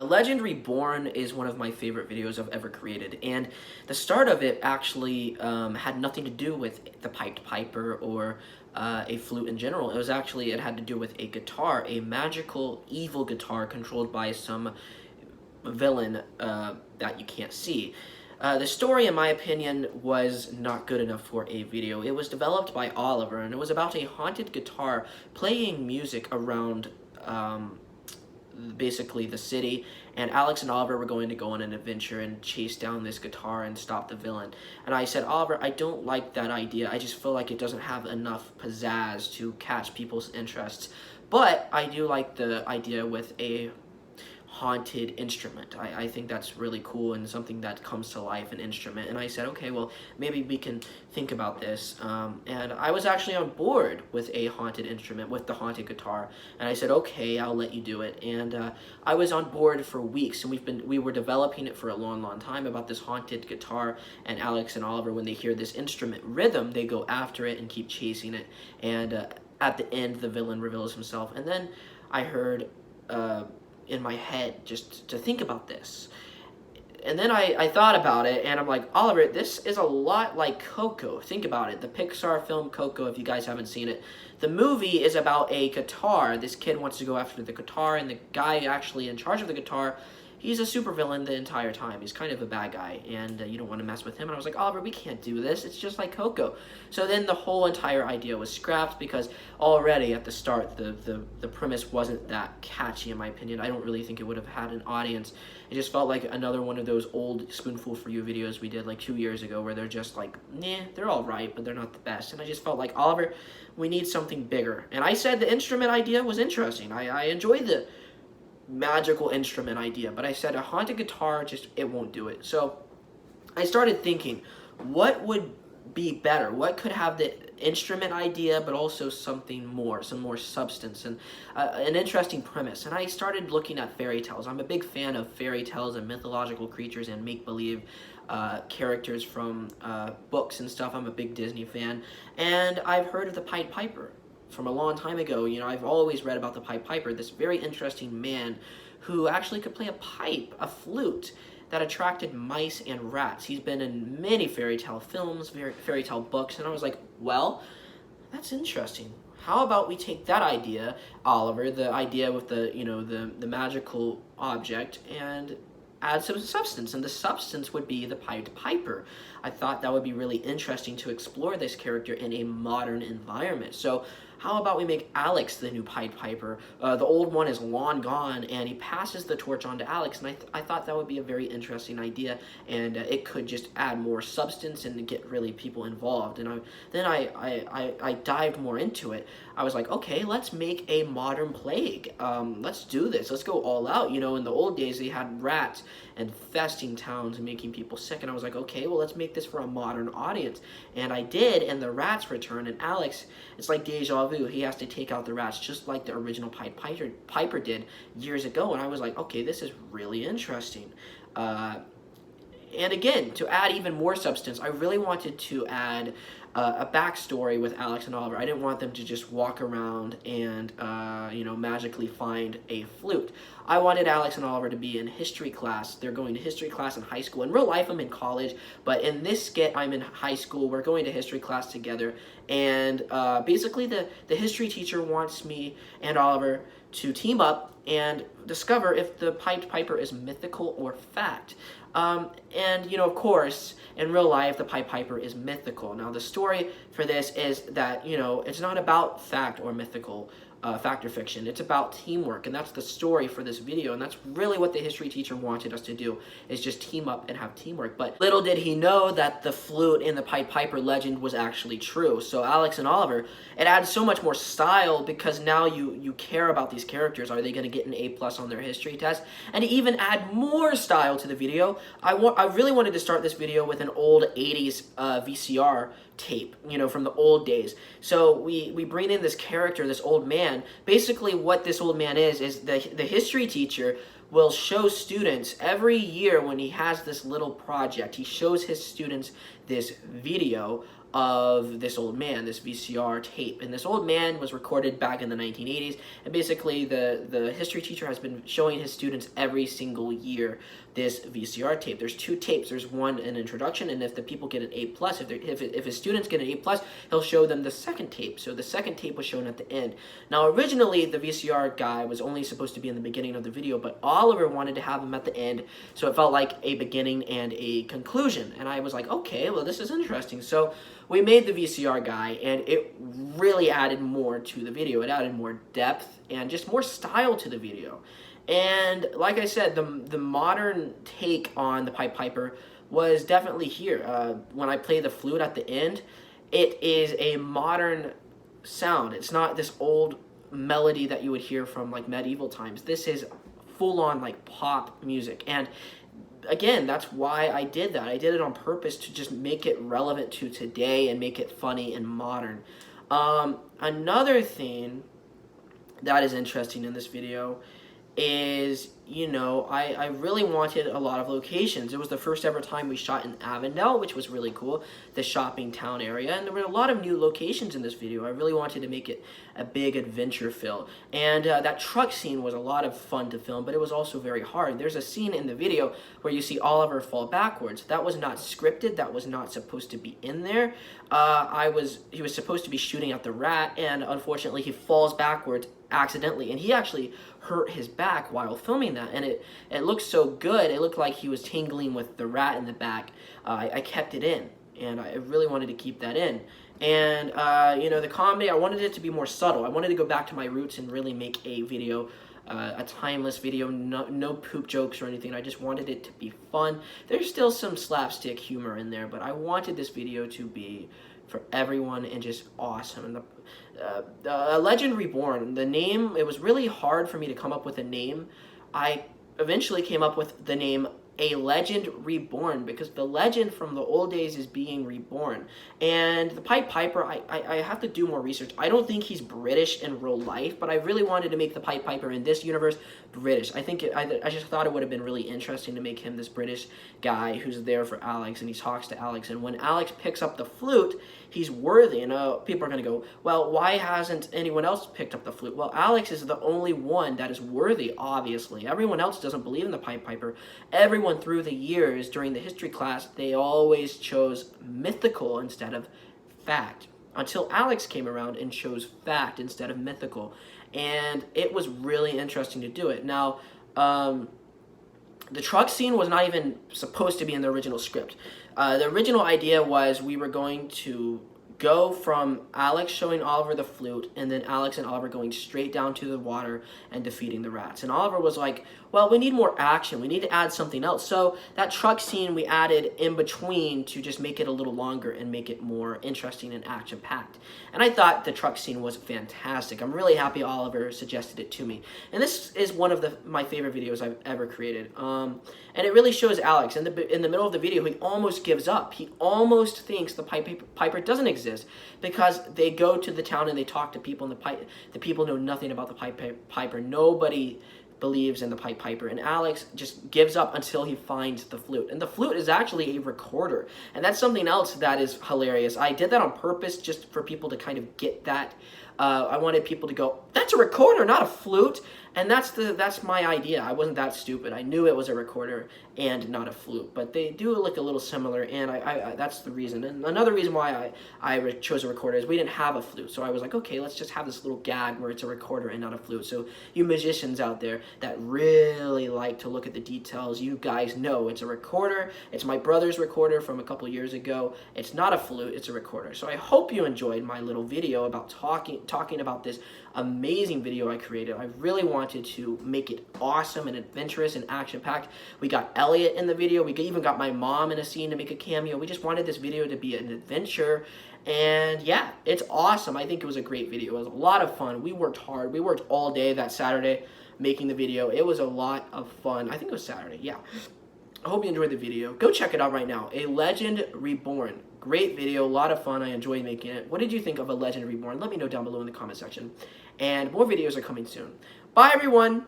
Legend Reborn is one of my favorite videos I've ever created, and the start of it actually had nothing to do with the piped piper or a flute in general. It had to do with a guitar, a magical, evil guitar controlled by some villain that you can't see. The story, in my opinion, was not good enough for a video. It was developed by Oliver, and it was about a haunted guitar playing music around basically the city, and Alex and Oliver were going to go on an adventure and chase down this guitar and stop the villain. And I said, Oliver, I don't like that idea. I just feel like it doesn't have enough pizzazz to catch people's interests. But I do like the idea with a haunted instrument. I think that's really cool and something that comes to life, an instrument. And I said, okay, well, maybe we can think about this. And I was actually on board with a haunted instrument, with the haunted guitar. And I said, okay, I'll let you do it. And I was on board for weeks, and we were developing it for a long, long time about this haunted guitar. And Alex and Oliver, when they hear this instrument rhythm, they go after it and keep chasing it. And at the end, the villain reveals himself. And then I heard in my head just to think about this. And then I thought about it, and I'm like, Oliver, this is a lot like Coco. Think about it. The Pixar film Coco, if you guys haven't seen it. The movie is about a guitar. This kid wants to go after the guitar, and the guy actually in charge of the guitar, he's a supervillain the entire time. He's kind of a bad guy, and you don't want to mess with him. And I was like, Oliver, we can't do this. It's just like Coco. So then the whole entire idea was scrapped because already at the start, the premise wasn't that catchy, in my opinion. I don't really think it would have had an audience. It just felt like another one of those old Spoonful for You videos we did like 2 years ago where they're just like, nah, they're all right, but they're not the best. And I just felt like, Oliver, we need something bigger. And I said the instrument idea was interesting. I enjoyed the magical instrument idea, but I said a haunted guitar, just it won't do it. So I started thinking, what would be better? What could have the instrument idea, but also something more, some more substance and an interesting premise? And I started looking at fairy tales. I'm a big fan of fairy tales and mythological creatures and make-believe characters from books and stuff. I'm a big Disney fan, and I've heard of the Pied Piper from a long time ago. You know, I've always read about the Pied Piper, this very interesting man who actually could play a pipe, a flute, that attracted mice and rats. He's been in many fairy tale films, fairy tale books, and I was like, well, that's interesting. How about we take that idea, Oliver, the idea with the magical object, and add some substance, and the substance would be the Pied Piper. I thought that would be really interesting to explore this character in a modern environment. So how about we make Alex the new Pied Piper? The old one is long gone, and he passes the torch on to Alex, and I thought that would be a very interesting idea, and it could just add more substance and get really people involved. And then I dived more into it. I was like, okay, let's make a modern plague. Let's do this. Let's go all out. You know, in the old days, they had rats infesting towns and making people sick, and I was like, okay, well, let's make this for a modern audience. And I did, and the rats return, and Alex, it's like deja vu. He has to take out the rats just like the original Pied Piper did years ago, and I was like, okay, this is really interesting. And again, to add even more substance, I really wanted to add a backstory with Alex and Oliver. I didn't want them to just walk around and, magically find a flute. I wanted Alex and Oliver to be in history class. They're going to history class in high school. In real life, I'm in college, but in this skit, I'm in high school. We're going to history class together, and basically the history teacher wants me and Oliver to team up and discover if the Pied Piper is mythical or fact. And, of course, in real life, the Pied Piper is mythical. Now, the story for this is that, it's not about fact or mythical, fact or fiction. It's about teamwork, and that's the story for this video, and that's really what the history teacher wanted us to do, is just team up and have teamwork. But little did he know that the flute in the Pied Piper legend was actually true. So Alex and Oliver, it adds so much more style because now you care about these characters. Are they going to get an A+ on their history test? And to even add more style to the video, I really wanted to start this video with an old 80s VCR tape, from the old days. So we bring in this character, this old man. Basically what this old man is the history teacher will show students every year when he has this little project. He shows his students this video of this old man, this VCR tape. And this old man was recorded back in the 1980s. And basically, the history teacher has been showing his students every single year this VCR tape. There's 2 tapes. There's one an introduction, and if the people get an A+, if his students get an A+, he'll show them the second tape. So the second tape was shown at the end. Now, originally, the VCR guy was only supposed to be in the beginning of the video, but Oliver wanted to have him at the end, so it felt like a beginning and a conclusion. And I was like, okay, well, this is interesting. So we made the VCR guy, and it really added more to the video. It added more depth and just more style to the video. And like I said, the modern take on the Pied Piper was definitely here. When I play the flute at the end, it is a modern sound. It's not this old melody that you would hear from like medieval times. This is full-on like pop music. And again, that's why I did that. I did it on purpose to just make it relevant to today and make it funny and modern. Another thing that is interesting in this video is, you know, I really wanted a lot of locations. It was the first ever time we shot in Avondale, which was really cool, the shopping town area, and there were a lot of new locations in this video. I really wanted to make it a big adventure film, and that truck scene was a lot of fun to film, but it was also very hard. There's a scene in the video where you see Oliver fall backwards. That was not scripted. That was not supposed to be in there. He was supposed to be shooting at the rat, and unfortunately he falls backwards accidentally, and he actually hurt his back while filming that, and it looked so good. It looked like he was tingling with the rat in the back. I kept it in, and I really wanted to keep that in. And you know, the comedy, I wanted it to be more subtle. I wanted to go back to my roots and really make a video, a timeless video, no poop jokes or anything. I just wanted it to be fun. There's still some slapstick humor in there, but I wanted this video to be for everyone and just awesome. And the Legend Reborn, the name, it was really hard for me to come up with a name. I eventually came up with the name A Legend Reborn, because the legend from the old days is being reborn. And the Pied Piper, I have to do more research. I don't think he's British in real life, but I really wanted to make the Pied Piper in this universe British. I think I just thought it would have been really interesting to make him this British guy who's there for Alex, and he talks to Alex, and when Alex picks up the flute, he's worthy. And people are going to go, well, why hasn't anyone else picked up the flute? Well, Alex is the only one that is worthy, obviously. Everyone else doesn't believe in the Pied Piper. Everyone through the years during the history class, they always chose mythical instead of fact, until Alex came around and chose fact instead of mythical. And it was really interesting to do it. Now, the truck scene was not even supposed to be in the original script. The original idea was we were going to go from Alex showing Oliver the flute, and then Alex and Oliver going straight down to the water and defeating the rats. And Oliver was like, well, we need more action. We need to add something else. So that truck scene we added in between to just make it a little longer and make it more interesting and action-packed. And I thought the truck scene was fantastic. I'm really happy Oliver suggested it to me. And this is one of my favorite videos I've ever created. And it really shows Alex. In the middle of the video, he almost gives up. He almost thinks the Piper doesn't exist, because they go to the town and they talk to people, and the people know nothing about the Piper. Nobody believes in the Pied Piper, and Alex just gives up until he finds the flute. And the flute is actually a recorder, and that's something else that is hilarious. I did that on purpose just for people to kind of get that. I wanted people to go, that's a recorder, not a flute. And that's my idea. I wasn't that stupid. I knew it was a recorder and not a flute, but they do look a little similar, and I that's the reason. And another reason why I chose a recorder is we didn't have a flute, so I was like, okay, let's just have this little gag where it's a recorder and not a flute. So you musicians out there that really like to look at the details, you guys know it's a recorder. It's my brother's recorder from a couple years ago. It's not a flute, it's a recorder. So I hope you enjoyed my little video about talking about this amazing video I created. I really wanted to make it awesome and adventurous and action-packed. We got Elliot in the video. We even got my mom in a scene to make a cameo. We just wanted this video to be an adventure. And yeah, it's awesome. I think it was a great video. It was a lot of fun. We worked hard. We worked all day that Saturday making the video. It was a lot of fun. I think it was Saturday, yeah. I hope you enjoyed the video. Go check it out right now. A Legend Reborn. Great video, a lot of fun. I enjoyed making it. What did you think of A Legend Reborn? Let me know down below in the comment section. And more videos are coming soon. Bye, everyone.